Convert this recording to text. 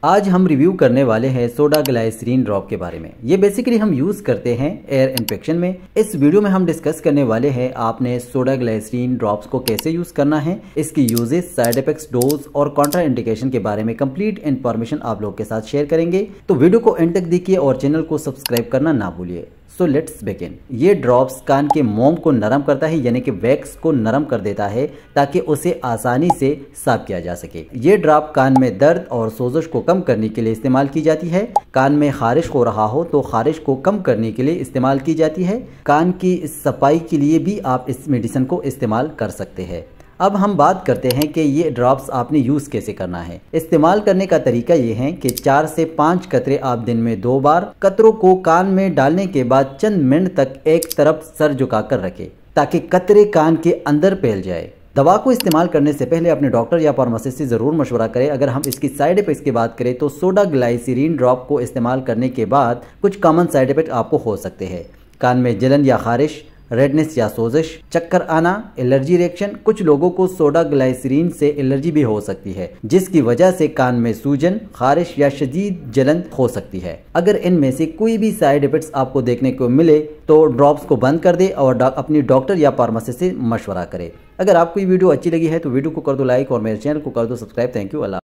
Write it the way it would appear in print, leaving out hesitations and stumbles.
आज हम रिव्यू करने वाले हैं सोडा ग्लाइसरीन ड्रॉप के बारे में। ये बेसिकली हम यूज करते हैं एयर इन्फेक्शन में। इस वीडियो में हम डिस्कस करने वाले हैं आपने सोडा ग्लाइसरीन ड्रॉप्स को कैसे यूज करना है, इसकी यूजेस, साइड इफेक्ट्स, डोज और कॉन्ट्रा इंडिकेशन के बारे में कंप्लीट इन्फॉर्मेशन आप लोग के साथ शेयर करेंगे। तो वीडियो को एंड तक देखिए और चैनल को सब्सक्राइब करना ना भूलिए। So let's begin. ये ड्रॉप्स कान के मोम को नरम करता है, यानी कि वैक्स को नरम कर देता है ताकि उसे आसानी से साफ किया जा सके। ये ड्रॉप कान में दर्द और सोजश को कम करने के लिए इस्तेमाल की जाती है। कान में खारिश हो रहा हो तो खारिश को कम करने के लिए इस्तेमाल की जाती है। कान की सफाई के लिए भी आप इस मेडिसिन को इस्तेमाल कर सकते हैं। अब हम बात करते हैं कि ये ड्रॉप्स आपने यूज़ कैसे करना है। इस्तेमाल करने का तरीका ये है कि 4 से 5 कतरे आप दिन में 2 बार कतरों को कान में डालने के बाद चंद मिनट तक एक तरफ सर झुकाकर रखें ताकि कतरे कान के अंदर फैल जाए। दवा को इस्तेमाल करने से पहले अपने डॉक्टर या फार्मासिस्ट से ज़रूर मशवरा करें। अगर हम इसकी साइड इफेक्ट्स की बात करें तो सोडा ग्लाइसरीन ड्रॉप को इस्तेमाल करने के बाद कुछ कॉमन साइड इफेक्ट आपको हो सकते हैं। कान में जलन या खारिश, रेडनेस या सोजिश, चक्कर आना, एलर्जी रिएक्शन। कुछ लोगों को सोडा ग्लाइसरीन से एलर्जी भी हो सकती है जिसकी वजह से कान में सूजन, खारिश या शदीद जलन हो सकती है। अगर इनमें से कोई भी साइड इफेक्ट्स आपको देखने को मिले तो ड्रॉप्स को बंद कर दे और अपनी डॉक्टर या फार्मासिस्ट से मशवरा करें। अगर आपको ये वीडियो अच्छी लगी है तो वीडियो को कर दो लाइक और मेरे चैनल को कर दो सब्सक्राइब। Thank you. अल्लाह।